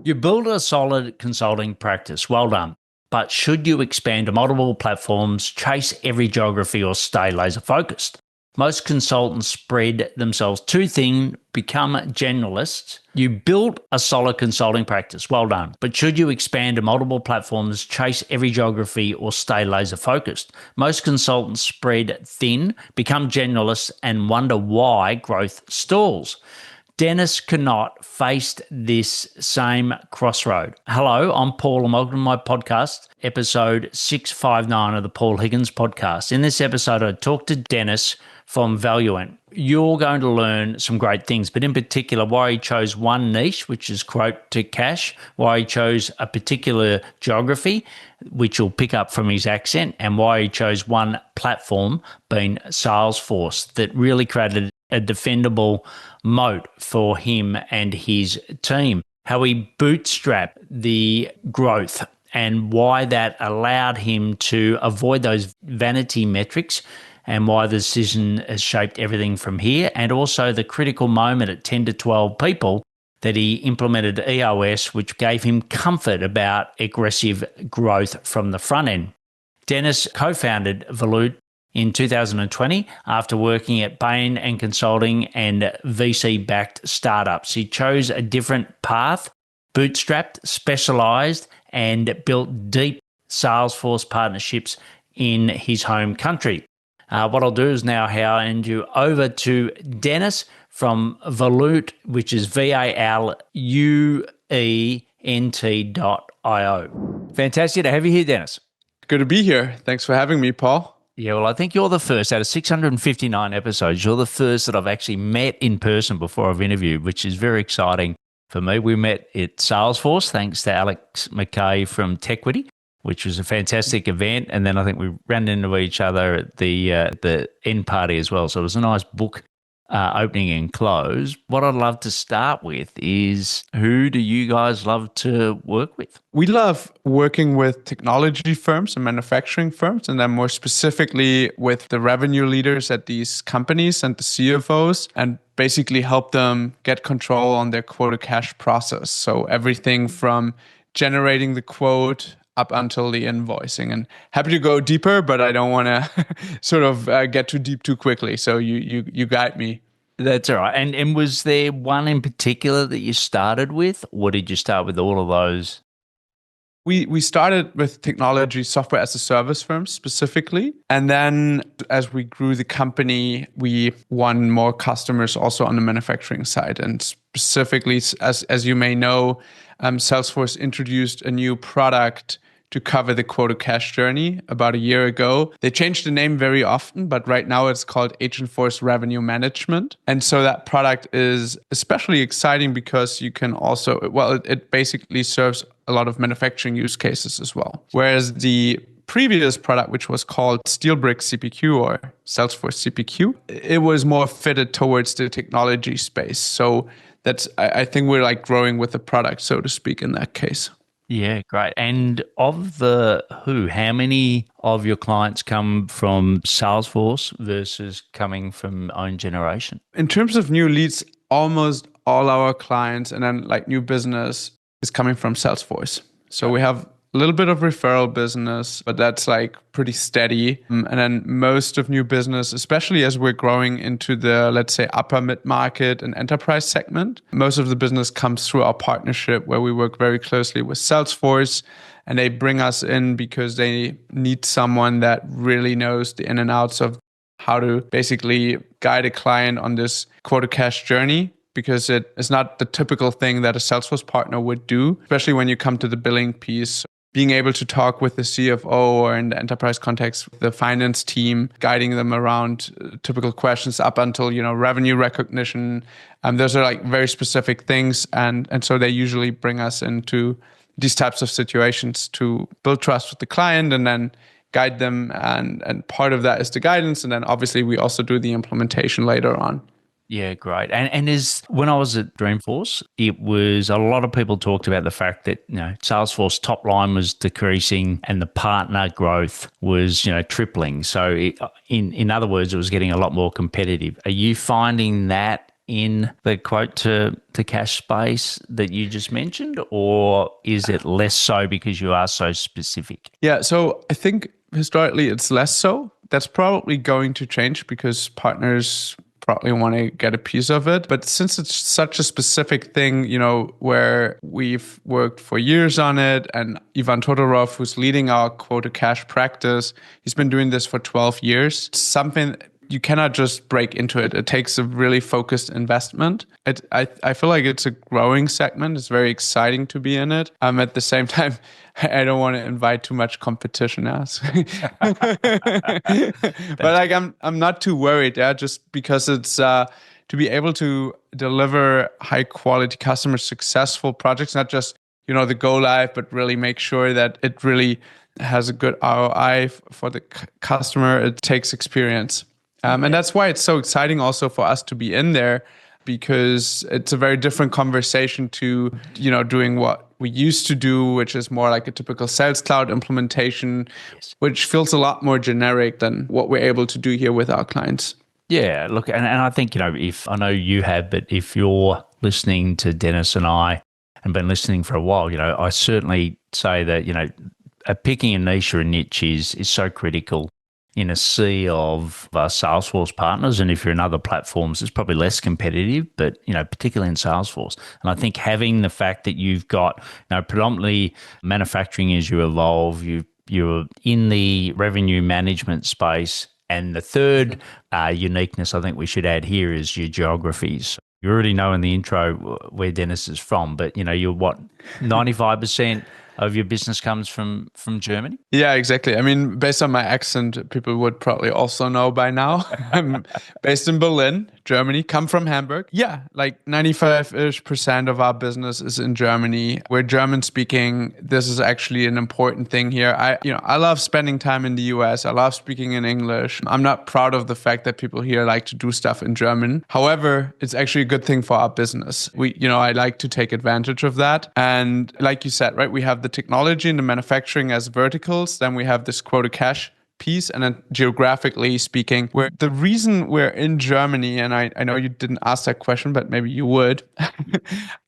You build a solid consulting practice. Well done. But should you expand to multiple platforms, chase every geography, or stay laser focused? Most consultants spread themselves too thin, become generalists. You built a solid consulting practice. Well done. But should you expand to multiple platforms, chase every geography, or stay laser focused? Most consultants spread thin, become generalists, and wonder why growth stalls. Dennis Knodt faced this same crossroad. Hello, I'm Paul, and welcome to my podcast, episode 659 of the Paul Higgins podcast. In this episode, I talked to Dennis from Valuent. You're going to learn some great things, but in particular, why he chose one niche, which is quote to cash, why he chose a particular geography, which you'll pick up from his accent, and why he chose one platform, being Salesforce, that really created a defendable moat for him and his team. How he bootstrapped the growth and why that allowed him to avoid those vanity metrics, and why the decision has shaped everything from here, and also the critical moment at 10 to 12 people that he implemented EOS, which gave him comfort about aggressive growth from the front end. Dennis co-founded Valuent in 2020 after working at Bain and Consulting and VC-backed startups. He chose a different path, bootstrapped, specialized, and built deep Salesforce partnerships in his home country. What I'll do is now hand you over to Dennis from Valuent, which is VALUENT.io. Fantastic to have you here, Dennis. Good to be here. Thanks for having me, Paul. Yeah, well, I think you're the first out of 659 episodes. You're the first that I've actually met in person before I've interviewed, which is very exciting for me. We met at Salesforce, thanks to Alex McKay from TechWitty, which was a fantastic event. And then I think we ran into each other at the end party as well. So it was a nice book opening and close. What I'd love to start with is, who do you guys love to work with? We love working with technology firms and manufacturing firms, and then more specifically with the revenue leaders at these companies and the CFOs, and basically help them get control on their quote-to-cash process. So everything from generating the quote up until the invoicing. And happy to go deeper, but I don't want to sort of get too deep too quickly. So you guide me. That's all right. And was there one in particular that you started with, or did you start with all of those? We started with technology software as a service firms specifically. And then as we grew the company, we won more customers also on the manufacturing side. And specifically, as you may know, Salesforce introduced a new product to cover the quote-to-cash journey about a year ago. They changed the name very often, but right now it's called Agentforce Revenue Management. And so that product is especially exciting because you can also, it basically serves a lot of manufacturing use cases as well. Whereas the previous product, which was called SteelBrick CPQ or Salesforce CPQ, it was more fitted towards the technology space. So I think we're like growing with the product, so to speak, in that case. Yeah, great. And of how many of your clients come from Salesforce versus coming from own generation? In terms of new leads, almost all our clients and then like new business is coming from Salesforce. So we have a little bit of referral business, but that's like pretty steady. And then most of new business, especially as we're growing into the, let's say, upper mid-market and enterprise segment, most of the business comes through our partnership where we work very closely with Salesforce, and they bring us in because they need someone that really knows the in and outs of how to basically guide a client on this quote-to-cash journey, because it is not the typical thing that a Salesforce partner would do, especially when you come to the billing piece. Being able to talk with the CFO or in the enterprise context, the finance team, guiding them around typical questions up until, revenue recognition. Those are like very specific things. And so they usually bring us into these types of situations to build trust with the client and then guide them. And part of that is the guidance. And then obviously we also do the implementation later on. Yeah, great. And when I was at Dreamforce, it was a lot of people talked about the fact that, Salesforce top line was decreasing and the partner growth was, tripling. So in other words, it was getting a lot more competitive. Are you finding that in the quote to cash space that you just mentioned, or is it less so because you are so specific? Yeah, so I think historically it's less so. That's probably going to change because partners probably want to get a piece of it. But since it's such a specific thing, where we've worked for years on it, and Ivan Todorov, who's leading our quota cash practice, he's been doing this for 12 years. It's something you cannot just break into it. It takes a really focused investment. I feel like it's a growing segment. It's very exciting to be in it. At the same time, I don't want to invite too much competition as. But like I'm not too worried, just because it's to be able to deliver high quality customer successful projects, not just the go live, but really make sure that it really has a good ROI for the customer. It takes experience. And that's why it's so exciting also for us to be in there, because it's a very different conversation to, doing what we used to do, which is more like a typical Sales Cloud implementation, which feels a lot more generic than what we're able to do here with our clients. Yeah, look, and I think, if I know you have, but if you're listening to Dennis and I and been listening for a while, I certainly say that, picking a niche or a niche is so critical in a sea of Salesforce partners. And if you're in other platforms, it's probably less competitive, but, particularly in Salesforce. And I think having the fact that you've got, predominantly manufacturing as you evolve, you're in the revenue management space. And the third uniqueness I think we should add here is your geographies. You already know in the intro where Dennis is from, but, you're what, 95% of your business comes from Germany? Yeah, exactly. I mean, based on my accent, people would probably also know by now. I'm based in Berlin, Germany, come from Hamburg. Yeah, like 95-ish% of our business is in Germany. We're German speaking. This is actually an important thing here. I love spending time in the US. I love speaking in English. I'm not proud of the fact that people here like to do stuff in German. However, it's actually a good thing for our business. I like to take advantage of that. And like you said, right, we have the technology and the manufacturing as verticals. Then we have this quota cash piece. And then geographically speaking, the reason we're in Germany, and I know you didn't ask that question, but maybe you would,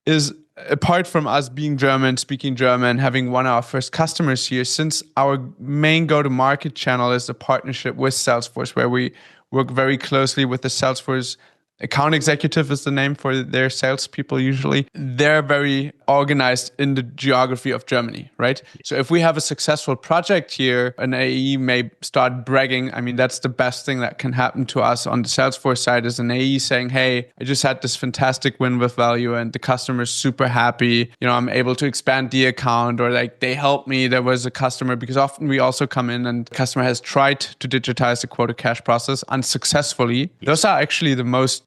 is apart from us being German, speaking German, having one of our first customers here, since our main go-to-market channel is a partnership with Salesforce, where we work very closely with the Salesforce account executive is the name for their salespeople usually. They're very organized in the geography of Germany, right? So if we have a successful project here, an AE may start bragging. I mean, that's the best thing that can happen to us on the Salesforce side is an AE saying, hey, I just had this fantastic win with Valuent and the customer's super happy. I'm able to expand the account, or like they helped me. There was a customer, because often we also come in and the customer has tried to digitize the quota cash process unsuccessfully. Those are actually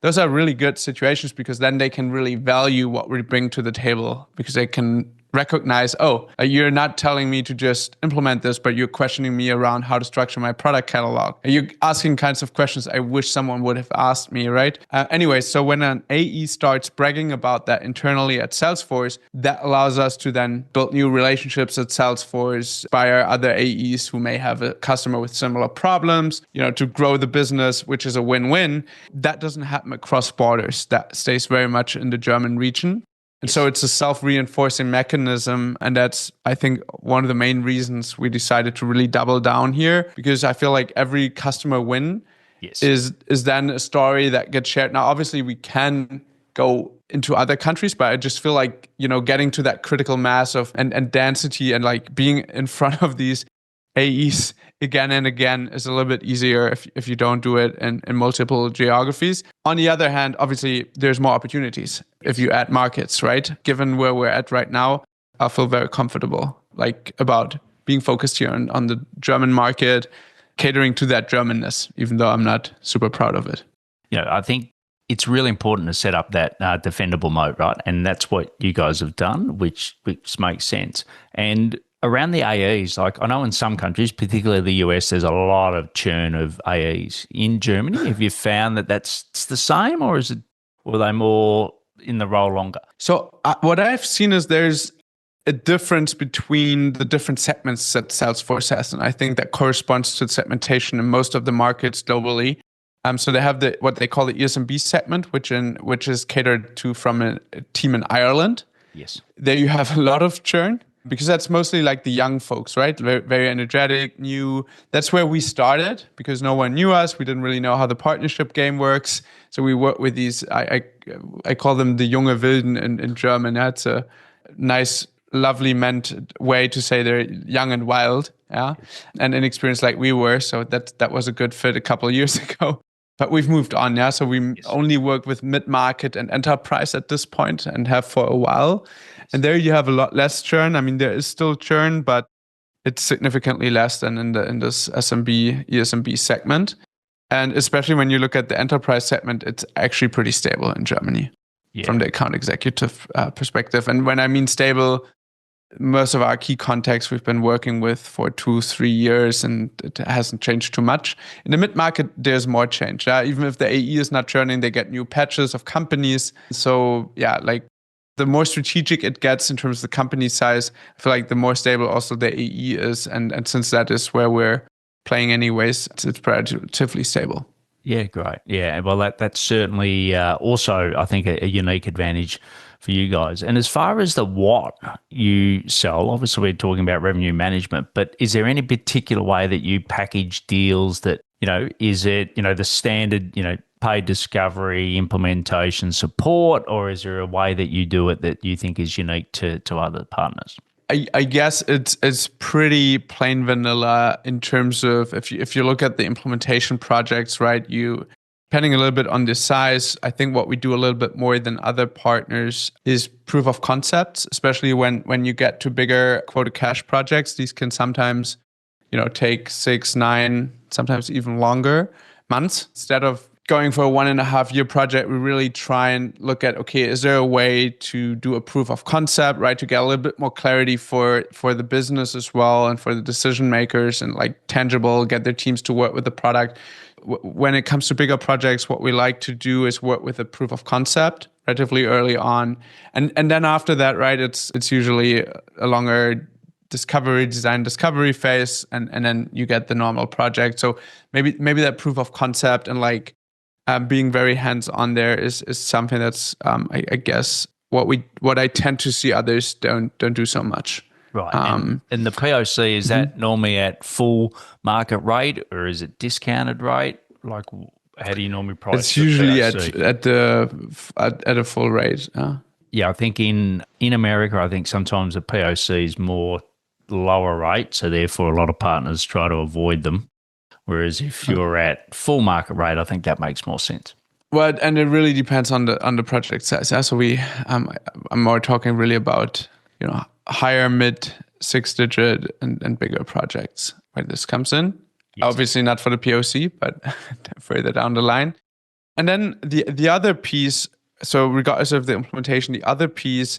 those are really good situations, because then they can really value what we bring to the table, because they can recognize, you're not telling me to just implement this, but you're questioning me around how to structure my product catalog. You're asking kinds of questions I wish someone would have asked me, right? Anyway, so when an AE starts bragging about that internally at Salesforce, that allows us to then build new relationships at Salesforce, via other AEs who may have a customer with similar problems, to grow the business, which is a win-win. That doesn't happen across borders. That stays very much in the German region. And so it's a self-reinforcing mechanism. And that's, I think, one of the main reasons we decided to really double down here, because I feel like every customer win is then a story that gets shared. Now, obviously, we can go into other countries, but I just feel like, getting to that critical mass of and density, and like being in front of these AEs again and again is a little bit easier if you don't do it in multiple geographies. On the other hand, obviously, there's more opportunities if you add markets, right? Given where we're at right now, I feel very comfortable about being focused here on the German market, catering to that Germanness, even though I'm not super proud of it. I think it's really important to set up that defendable moat, right? And that's what you guys have done, which makes sense. And around the AEs, like I know in some countries, particularly the US, there's a lot of churn of AEs. In Germany, have you found that that's the same, or were they more in the role longer? So what I've seen is there's a difference between the different segments that Salesforce has, and I think that corresponds to segmentation in most of the markets globally. So they have what they call the ESMB segment, which is catered to from a team in Ireland. Yes. There you have a lot of churn because that's mostly like the young folks, right? Very, very energetic, new. That's where we started because no one knew us. We didn't really know how the partnership game works. So we work with these, I call them the junge Wilden in German. That's a nice, lovely meant way to say they're young and wild, yeah, and inexperienced like we were. So that was a good fit a couple of years ago. But we've moved on, yeah. So we only work with mid-market and enterprise at this point and have for a while. And there you have a lot less churn. I mean, there is still churn, but it's significantly less than in this SMB, ESMB segment. And especially when you look at the enterprise segment, it's actually pretty stable in Germany from the account executive perspective. And when I mean stable, most of our key contacts we've been working with for 2-3 years, and it hasn't changed too much. In the mid-market, there's more change. Even if the AE is not churning, they get new patches of companies. So like the more strategic it gets in terms of the company size, I feel like the more stable also the AE is. And since that is where we're playing anyways, it's relatively stable. Yeah, great. Yeah, well, that's certainly also, I think, a unique advantage for you guys. And as far as the what you sell, obviously we're talking about revenue management, but is there any particular way that you package deals that, is it, the standard, paid discovery, implementation, support, or is there a way that you do it that you think is unique to other partners? I guess it's pretty plain vanilla in terms of if you look at the implementation projects, right? Depending a little bit on the size, I think what we do a little bit more than other partners is proof of concepts, especially when you get to bigger quota cash projects. These can sometimes, take 6, 9, sometimes even longer months. Instead of going for a 1.5-year project, we really try and look at, okay, is there a way to do a proof of concept, right? To get a little bit more clarity for the business as well and for the decision makers and like tangible, get their teams to work with the product. When it comes to bigger projects, what we like to do is work with a proof of concept relatively early on. And then after that, right, it's usually a longer design discovery phase, and then you get the normal project. So maybe that proof of concept and like being very hands-on there is something that's I guess what I tend to see others don't do so much. Right. And the POC, is that normally at full market rate or is it discounted rate? Like, how do you normally price? It's usually at a full rate. Yeah, I think in America, I think sometimes the POC is more lower rate, so therefore a lot of partners try to avoid them. Whereas if you're at full market rate, I think that makes more sense. Well, and it really depends on the project size. So I'm more talking really about higher mid 6-digit and bigger projects where this comes in. Yes. Obviously not for the POC, but further down the line. And then the other piece, so regardless of the implementation, the other piece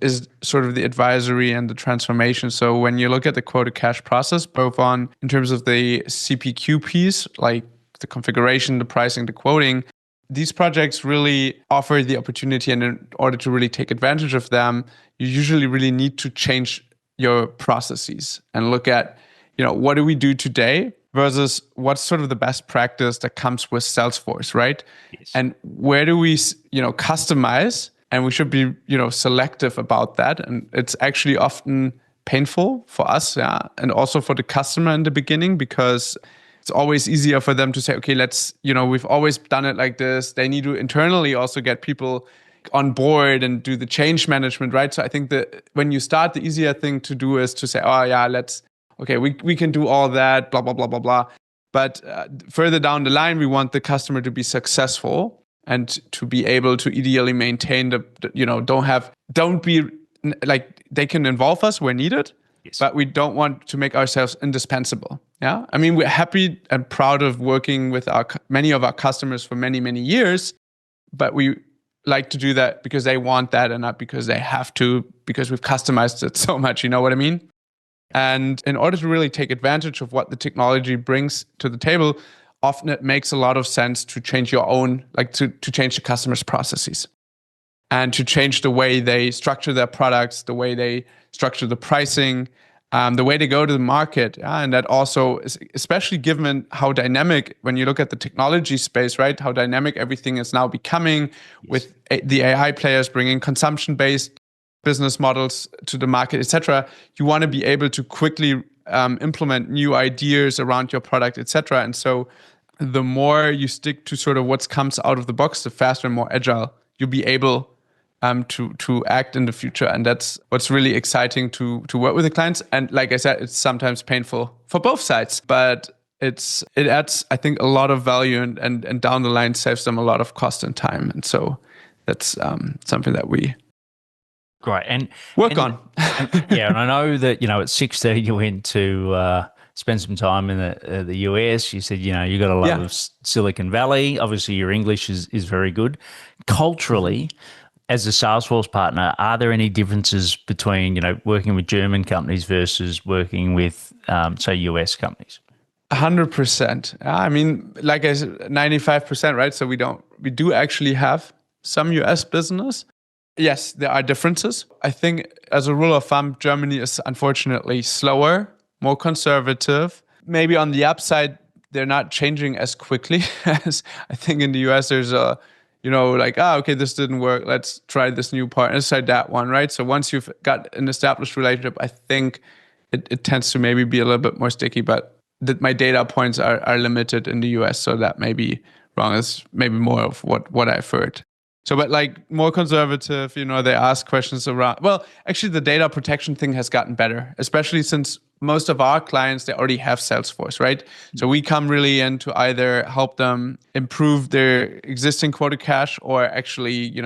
is sort of the advisory and the transformation. So when you look at the quota cash process, both in terms of the CPQ piece, like the configuration, the pricing, the quoting, these projects really offer the opportunity, and in order to really take advantage of them, you usually really need to change your processes and look at, what do we do today versus what's sort of the best practice that comes with Salesforce, right? Yes. And where do we, customize? And we should be, selective about that. And it's actually often painful for us, and also for the customer in the beginning, because it's always easier for them to say, okay, let's, we've always done it like this. They need to internally also get people on board and do the change management, right? So I think that when you start, the easier thing to do is to say, oh yeah, we can do all that, blah, blah, blah, blah, blah. But further down the line, we want the customer to be successful and to be able to ideally maintain don't be like, they can involve us where needed. Yes. But we don't want to make ourselves indispensable. Yeah, I mean, we're happy and proud of working with many of our customers for many, many years, but we like to do that because they want that and not because they have to, because we've customized it so much. You know what I mean? And in order to really take advantage of what the technology brings to the table, often it makes a lot of sense to change your own, like to change the customer's processes and to change the way they structure their products, the way they structure the pricing, the way they go to the market. And that also is, especially given how dynamic, when you look at the technology space, right, how dynamic everything is now becoming with the AI players bringing consumption-based business models to the market, etc. You want to be able to quickly implement new ideas around your product, etc. And so the more you stick to sort of what comes out of the box, the faster and more agile you'll be able to act in the future. And that's what's really exciting to work with the clients. And like I said, it's sometimes painful for both sides, but it adds, I think, a lot of value and down the line saves them a lot of cost and time. And so that's something that we great and work on. And I know that, at 6:30 you went to spend some time in the US. You said, you got a lot of Silicon Valley. Obviously, your English is very good. Culturally, as a Salesforce partner, are there any differences between, working with German companies versus working with, say, US companies? 100%. I mean, like I said, 95%, right? So we do actually have some US business. Yes, there are differences. I think as a rule of thumb, Germany is unfortunately slower, more conservative. Maybe on the upside, they're not changing as quickly as I think in the US there's a, okay, this didn't work. Let's try this new partner. Let's try that one, right? So once you've got an established relationship, I think it tends to maybe be a little bit more sticky, but my data points are limited in the US. So that may be wrong. It's maybe more of what I've heard. So, but like more conservative, they ask questions around, well, actually the data protection thing has gotten better, especially since most of our clients, they already have Salesforce, right? So we come really in to either help them improve their existing quota cache or actually,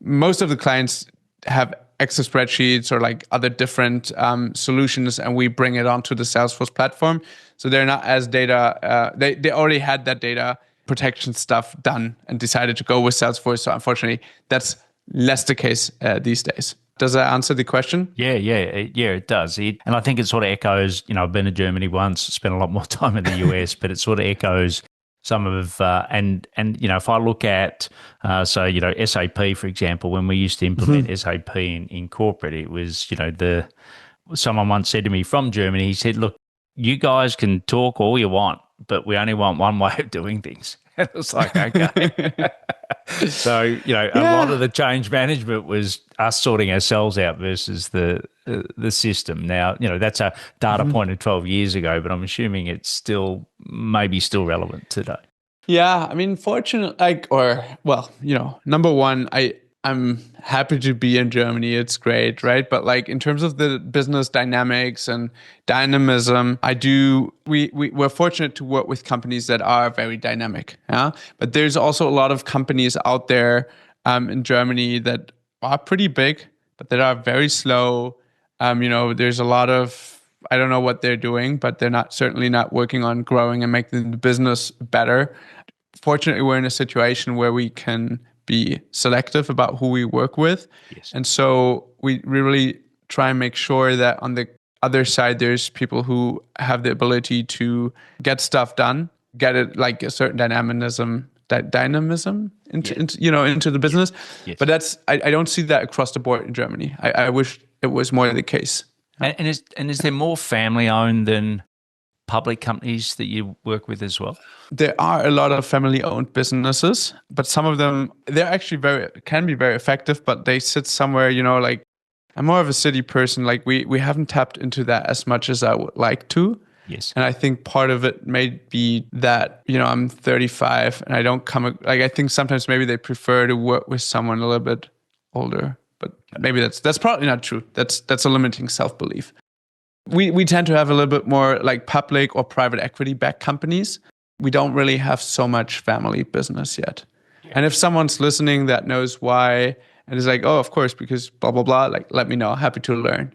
most of the clients have Excel spreadsheets or like other different solutions, and we bring it onto the Salesforce platform. So they're not as data, they already had that data protection stuff done and decided to go with Salesforce. So unfortunately, that's less the case these days. Does that answer the question? Yeah, it does. And I think it sort of echoes, I've been to Germany once, spent a lot more time in the US, but it sort of echoes some of, and if I look at, SAP, for example, when we used to implement SAP in corporate, it was, someone once said to me from Germany, he said, look, you guys can talk all you want, but we only want one way of doing things. It was like, okay. So, a lot of the change management was us sorting ourselves out versus the system. Now, that's a data point of 12 years ago, but I'm assuming it's maybe still relevant today. Yeah, I mean, fortunately, number one, I'm happy to be in Germany. It's great, right? But like in terms of the business dynamics and dynamism, we're fortunate to work with companies that are very dynamic. Yeah, but there's also a lot of companies out there in Germany that are pretty big, but that are very slow. There's a lot of, I don't know what they're doing, but they're certainly not working on growing and making the business better. Fortunately, we're in a situation where we can be selective about who we work with. Yes. And so we really try and make sure that on the other side, there's people who have the ability to get stuff done, get it like a certain dynamism into the business. Yes. But I don't see that across the board in Germany. I wish it was more the case. And is there more family owned than public companies that you work with as well? There are a lot of family-owned businesses, but some of them, they're actually can be very effective, but they sit somewhere, like I'm more of a city person. Like we haven't tapped into that as much as I would like to. Yes. And I think part of it may be that, I'm 35 and I don't I think sometimes maybe they prefer to work with someone a little bit older, but maybe that's probably not true. That's a limiting self-belief. We tend to have a little bit more like public or private equity backed companies. We don't really have so much family business yet. Yeah. And if someone's listening that knows why and is like, oh, of course, because blah, blah, blah, like, let me know. Happy to learn.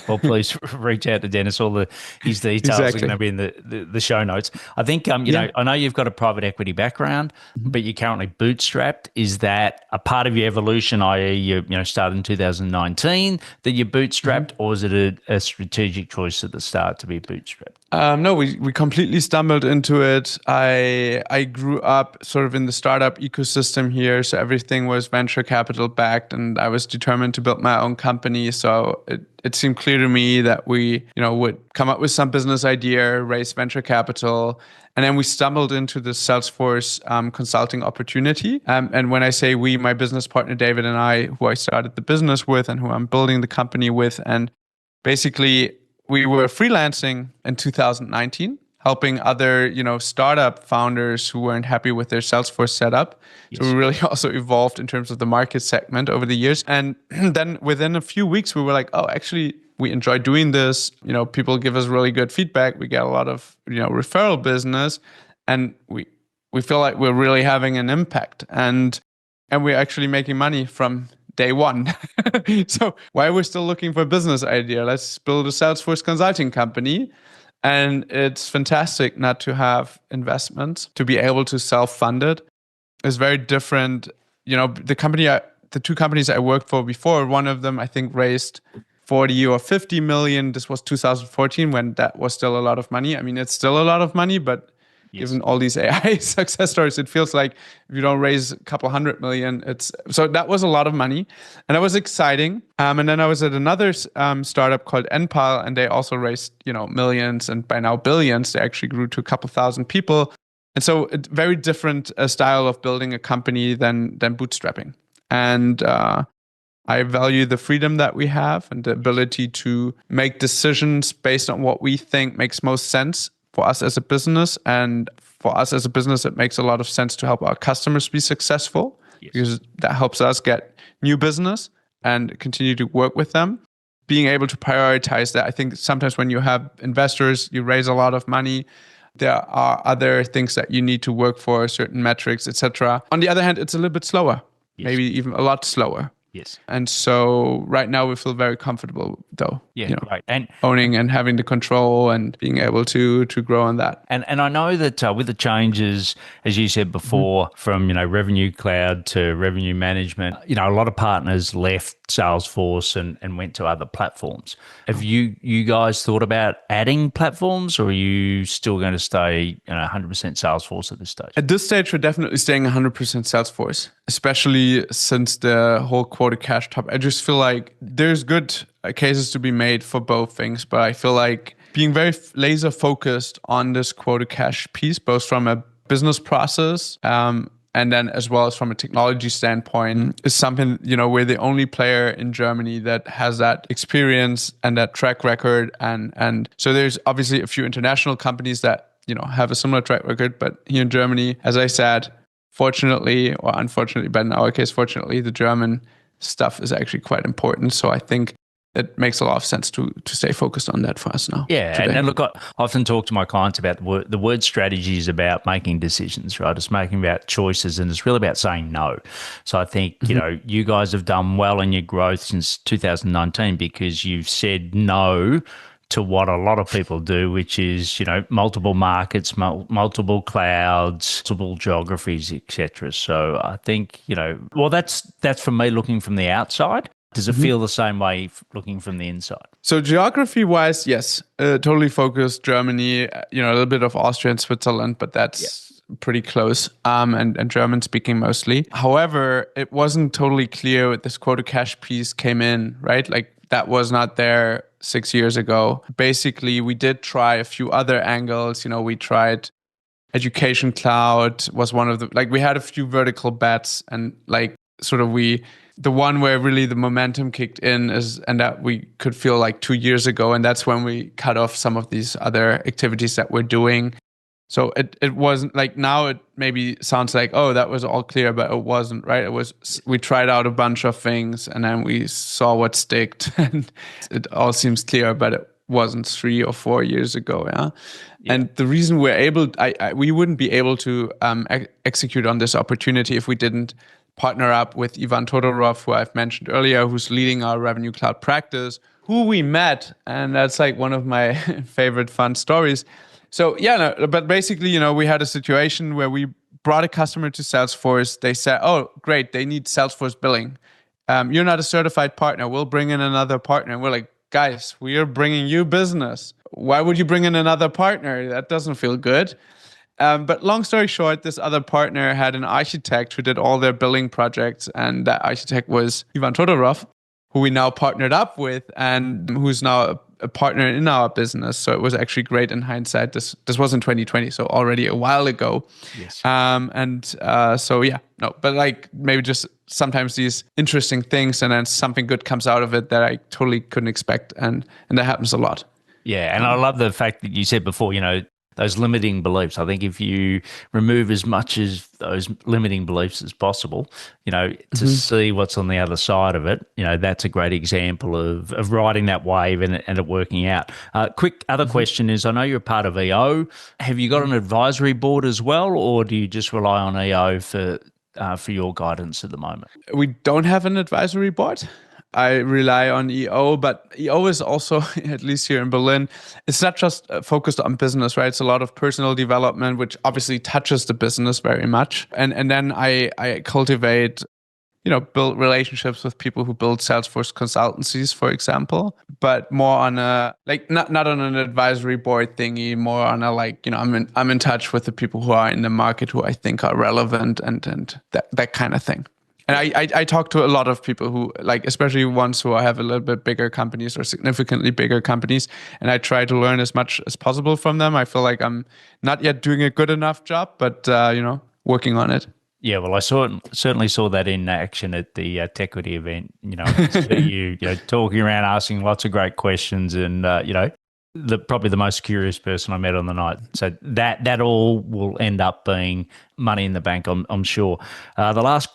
Well, please reach out to Dennis. All his details are going to be in the show notes. I think, I know you've got a private equity background, but you're currently bootstrapped. Is that a part of your evolution, i.e. you started in 2019 that you're bootstrapped, or is it a strategic choice at the start to be bootstrapped? No, we completely stumbled into it. I grew up sort of in the startup ecosystem here, so everything was venture capital backed, and I was determined to build my own company. So it seemed clear to me that we, would come up with some business idea, raise venture capital, and then we stumbled into the Salesforce consulting opportunity. And when I say we, my business partner David and I, who I started the business with and who I'm building the company with, and basically we were freelancing in 2019, helping other, startup founders who weren't happy with their Salesforce setup. Yes. So we really also evolved in terms of the market segment over the years. And then within a few weeks, we were like, oh, actually, we enjoy doing this. People give us really good feedback. We get a lot of, referral business, and we feel like we're really having an impact. And we're actually making money from day one. So why we're still looking for a business idea? Let's build a Salesforce consulting company. And it's fantastic not to have investments, to be able to self-fund it. It's very different. The two companies I worked for before, one of them I think raised 40 or 50 million. This was 2014 when that was still a lot of money. I mean, it's still a lot of money, but given all these AI success stories, it feels like if you don't raise a couple 100 million, so that was a lot of money, and that was exciting. And then I was at another startup called NPAL, and they also raised millions, and by now billions. They actually grew to a couple thousand people, and so a very different style of building a company than bootstrapping. And I value the freedom that we have and the ability to make decisions based on what we think makes most sense for us as a business. And for us as a business, it makes a lot of sense to help our customers be successful, because that helps us get new business and continue to work with them. Being able to prioritize that. I think sometimes when you have investors, you raise a lot of money, there are other things that you need to work for, certain metrics, etc. On the other hand, it's a little bit slower, maybe even a lot slower. Yes. And so right now we feel very comfortable though. Right. And owning and having the control and being able to grow on that. And I know that with the changes, as you said before, from Revenue Cloud to revenue management, a lot of partners left Salesforce and went to other platforms. Have you guys thought about adding platforms, or are you still going to stay 100% Salesforce at this stage? At this stage, we're definitely staying 100% Salesforce, especially since the whole quota cash topic. I just feel like there's good cases to be made for both things, but I feel like being very laser focused on this quota cash piece, both from a business process and then as well as from a technology standpoint, is something, we're the only player in Germany that has that experience and that track record. And so there's obviously a few international companies that, have a similar track record, but here in Germany, as I said, fortunately or unfortunately, but in our case, fortunately, the German stuff is actually quite important. So I think it makes a lot of sense to stay focused on that for us now. Yeah, today. And look, I often talk to my clients about the word strategy is about making decisions, right? It's making about choices, and it's really about saying no. So I think, you guys have done well in your growth since 2019 because you've said no to what a lot of people do, which is, multiple markets, multiple clouds, multiple geographies, etc. So I think, that's from me looking from the outside. Does it feel the same way looking from the inside? So geography-wise, yes, totally focused Germany, a little bit of Austria and Switzerland, but that's pretty close, and German-speaking mostly. However, it wasn't totally clear when this quota cash piece came in, right? Like that was not there 6 years ago. Basically, we did try a few other angles. We tried education cloud was one of we had a few vertical bets, and the one where really the momentum kicked in and that we could feel 2 years ago. And that's when we cut off some of these other activities that we're doing. So it wasn't now it maybe sounds like, oh, that was all clear, but it wasn't, right? We tried out a bunch of things and then we saw what sticked and it all seems clear, but it wasn't 3 or 4 years ago. Yeah. And the reason we wouldn't be able to execute on this opportunity if we didn't partner up with Ivan Todorov, who I've mentioned earlier, who's leading our Revenue Cloud practice, who we met. And that's one of my favorite fun stories. So but basically, we had a situation where we brought a customer to Salesforce. They said, oh, great, they need Salesforce billing. You're not a certified partner. We'll bring in another partner. And we're like, guys, we are bringing you business. Why would you bring in another partner? That doesn't feel good. But long story short, this other partner had an architect who did all their billing projects. And that architect was Ivan Todorov, who we now partnered up with and who's now a partner in our business. So it was actually great in hindsight. This was in 2020, so already a while ago. Yes. So yeah, no, but like maybe just sometimes these interesting things and then something good comes out of it that I totally couldn't expect. And that happens a lot. Yeah. And I love the fact that you said before, those limiting beliefs. I think if you remove as much as those limiting beliefs as possible, to see what's on the other side of it, that's a great example of riding that wave and it working out. Quick other question is, I know you're a part of EO. Have you got an advisory board as well, or do you just rely on EO for your guidance at the moment? We don't have an advisory board. I rely on EO, but EO is also, at least here in Berlin, it's not just focused on business, right? It's a lot of personal development, which obviously touches the business very much. And then I cultivate, build relationships with people who build Salesforce consultancies, for example, but more on a, not on an advisory board thingy, more on a, I'm in touch with the people who are in the market who I think are relevant and that kind of thing. And I talk to a lot of people who, especially ones who have a little bit bigger companies or significantly bigger companies, and I try to learn as much as possible from them. I feel like I'm not yet doing a good enough job, but, working on it. Yeah, well, I certainly saw that in action at the Techquity event. You talking around, asking lots of great questions, and probably the most curious person I met on the night. So that all will end up being money in the bank, I'm sure. The last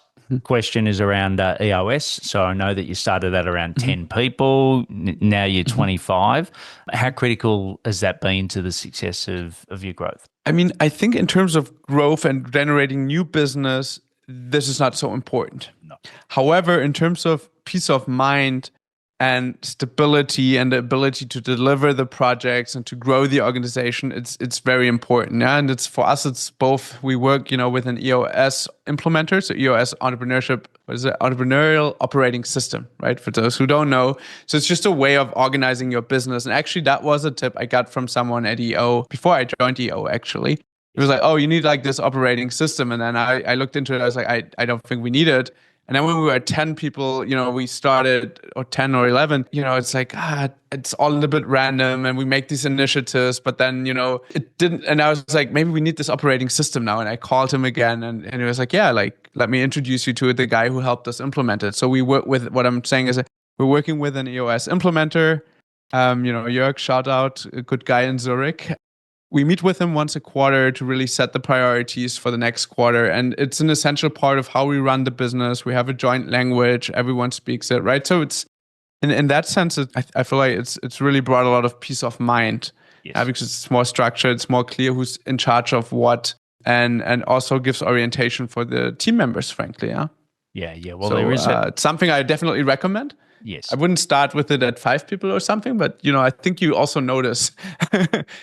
question is around EOS. So I know that you started at around 10 people. Now you're 25. How critical has that been to the success of your growth? I mean, I think in terms of growth and generating new business, this is not so important. No. However, in terms of peace of mind and stability and the ability to deliver the projects and to grow the organization, it's very important. Yeah? And it's for us, it's both. We work, with an EOS implementer, so EOS entrepreneurial operating system, right? For those who don't know. So it's just a way of organizing your business. And actually, that was a tip I got from someone at EO before I joined EO, actually. It was like, oh, you need this operating system. And then I looked into it. I was like, I don't think we need it. And then when we were at 10 people, we started, or 10 or 11, it's like, it's all a little bit random and we make these initiatives, but then, it didn't. And I was like, maybe we need this operating system now. And I called him again and he was like, yeah, let me introduce you to the guy who helped us implement it. So we work with, what I'm saying is we're working with an EOS implementer. Jörg, shout out, a good guy in Zurich. We meet with him once a quarter to really set the priorities for the next quarter. And it's an essential part of how we run the business. We have a joint language. Everyone speaks it, right? So it's, in that sense, I feel like it's really brought a lot of peace of mind. Yes. Because it's more structured. It's more clear who's in charge of what, and also gives orientation for the team members, frankly. Yeah. Yeah. Well, so, there is it's something I definitely recommend. Yes. I wouldn't start with it at 5 people or something, but I think you also notice,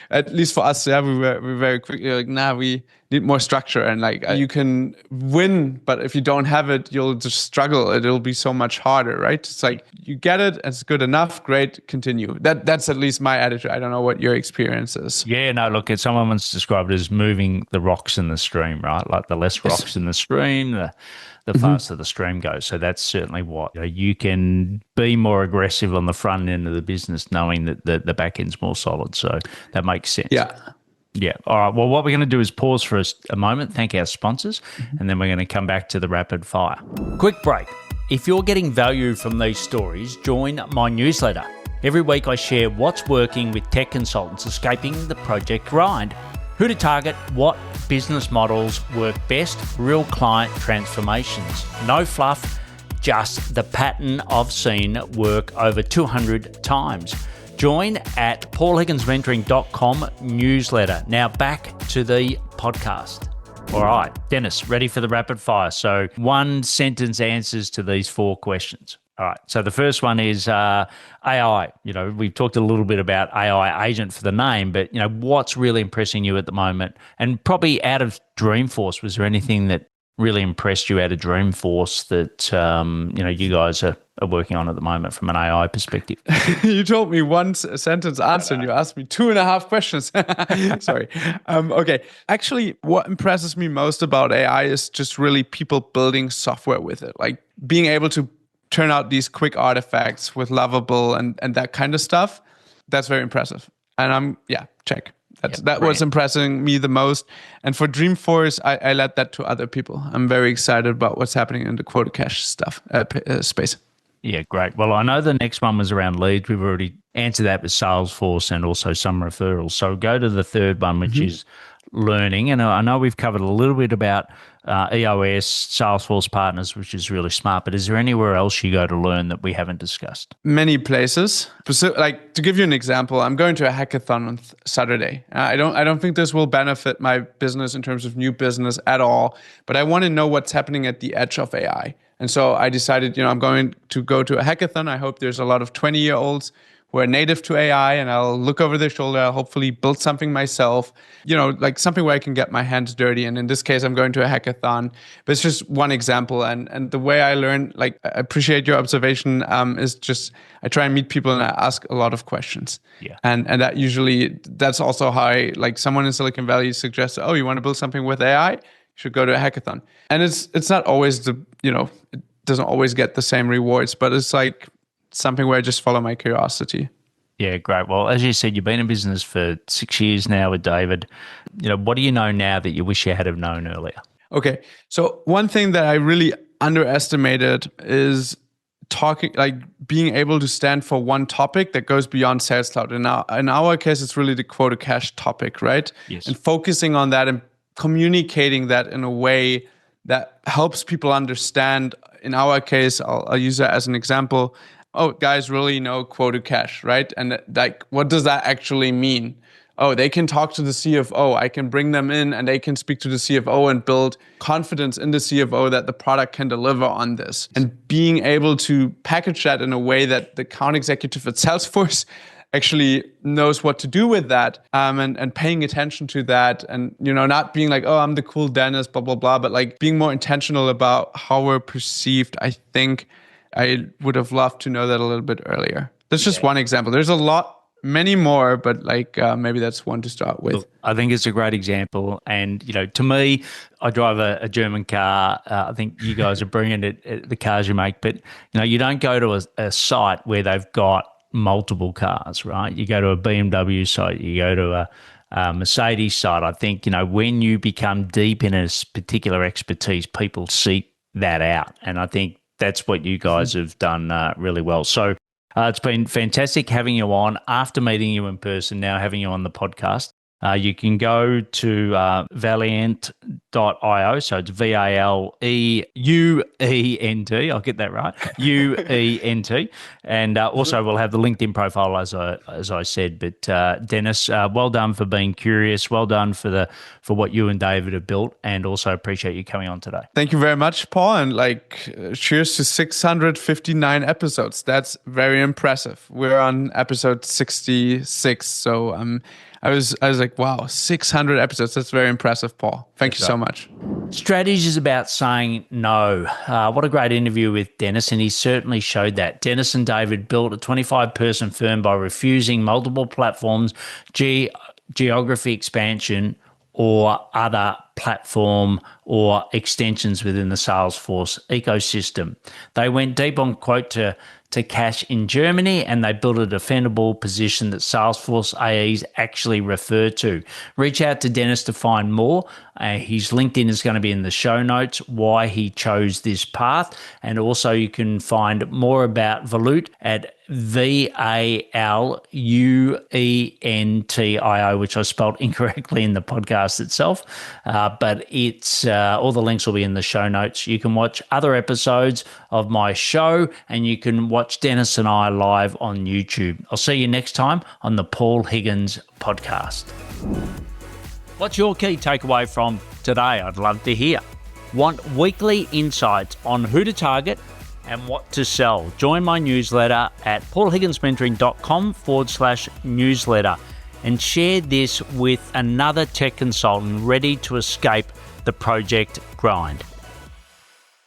at least for us, yeah, we very quickly we need more structure and you can win, but if you don't have it, you'll just struggle. It'll be so much harder, right? It's like you get it, it's good enough, great, continue. That's at least my attitude. I don't know what your experience is. Yeah, no, look, someone once described it as moving the rocks in the stream, right? Like the less rocks in the stream, the faster the stream goes. So that's certainly what you can be more aggressive on the front end of the business, knowing that the back end's more solid. So that makes sense. Yeah. All right. Well, what we're going to do is pause for a moment, thank our sponsors, and then we're going to come back to the rapid fire. Quick break. If you're getting value from these stories, join my newsletter. Every week I share what's working with tech consultants escaping the project grind. Who to target, what business models work best, real client transformations. No fluff, just the pattern I've seen work over 200 times. Join at paulhigginsmentoring.com newsletter. Now back to the podcast. All right, Dennis, ready for the rapid fire. So 1 sentence answers to these 4 questions. All right. So the first one is AI. We've talked a little bit about AI agent for the name, but what's really impressing you at the moment? And probably out of Dreamforce, was there anything that really impressed you out of Dreamforce that you guys are working on at the moment from an AI perspective? You told me one sentence answer and you asked me 2.5 questions. Sorry. Okay. Actually, what impresses me most about AI is just really people building software with it, like being able to turn out these quick artifacts with Lovable and that kind of stuff. That's very impressive. And check. That was impressing me the most. And for Dreamforce, I let that to other people. I'm very excited about what's happening in the quota cache stuff space. Yeah, great. Well, I know the next one was around leads. We've already answered that with Salesforce and also some referrals. So go to the third one, which is learning. And I know we've covered a little bit about EOS, Salesforce partners, which is really smart. But is there anywhere else you go to learn that we haven't discussed? Many places. Like, to give you an example, I'm going to a hackathon on Saturday. I don't think this will benefit my business in terms of new business at all. But I want to know what's happening at the edge of AI. And so I decided, I'm going to go to a hackathon. I hope there's a lot of 20-year-olds who are native to AI, and I'll look over their shoulder. I'll hopefully build something myself, like something where I can get my hands dirty. And in this case, I'm going to a hackathon. But it's just one example. And the way I learn, like, I appreciate your observation, is just I try and meet people and I ask a lot of questions. Yeah. And that's also how someone in Silicon Valley suggests, oh, you want to build something with AI? Should go to a hackathon. And it's not always it doesn't always get the same rewards, but it's like something where I just follow my curiosity. Yeah, great. Well, as you said, you've been in business for 6 years now with David. What do you know now that you wish you had have known earlier? Okay. So one thing that I really underestimated is being able to stand for one topic that goes beyond Sales Cloud. In our case, it's really the quota cache topic, right? Yes. And focusing on that and communicating that in a way that helps people understand. In our case, I'll use that as an example. Oh, guys really know quota cache, right? And what does that actually mean? Oh, they can talk to the CFO. I can bring them in and they can speak to the CFO and build confidence in the CFO that the product can deliver on this. And being able to package that in a way that the account executive at Salesforce actually knows what to do with that, and paying attention to that, and not being like, oh, I'm the cool Dennis, blah blah blah, but like being more intentional about how we're perceived. I think I would have loved to know that a little bit earlier. That's just one example. There's many more, but maybe that's one to start with. Look, I think it's a great example, and to me, I drive a German car. I think you guys are brilliant at the cars you make, but you don't go to a site where they've got multiple cars, right? You go to a BMW site, you go to a Mercedes site. I think, when you become deep in a particular expertise, people seek that out. And I think that's what you guys have done really well. So it's been fantastic having you on after meeting you in person, now having you on the podcast. You can go to Valuent.io. So it's Valuent. I'll get that right. UENT. And also we'll have the LinkedIn profile as I said. But Dennis, well done for being curious. Well done for what you and David have built, and also appreciate you coming on today. Thank you very much, Paul. And cheers to 659 episodes. That's very impressive. We're on episode 66. So I was like, wow, 600 episodes. That's very impressive, Paul. Thank you so much. Strategy is about saying no. What a great interview with Dennis, and he certainly showed that. Dennis and David built a 25-person firm by refusing multiple platforms, geography expansion, or other platform or extensions within the Salesforce ecosystem. They went deep on quote to cache in Germany, and they built a defendable position that Salesforce AEs actually refer to. Reach out to Dennis to find more. His LinkedIn is going to be in the show notes, why he chose this path. And also you can find more about Valuent at VALUENTIO, which I spelled incorrectly in the podcast itself. But it's all the links will be in the show notes. You can watch other episodes of my show, and you can watch Dennis and I live on YouTube. I'll see you next time on the Paul Higgins podcast. What's your key takeaway from today? I'd love to hear. Want weekly insights on who to target and what to sell? Join my newsletter at paulhigginsmentoring.com/newsletter and share this with another tech consultant ready to escape the project grind.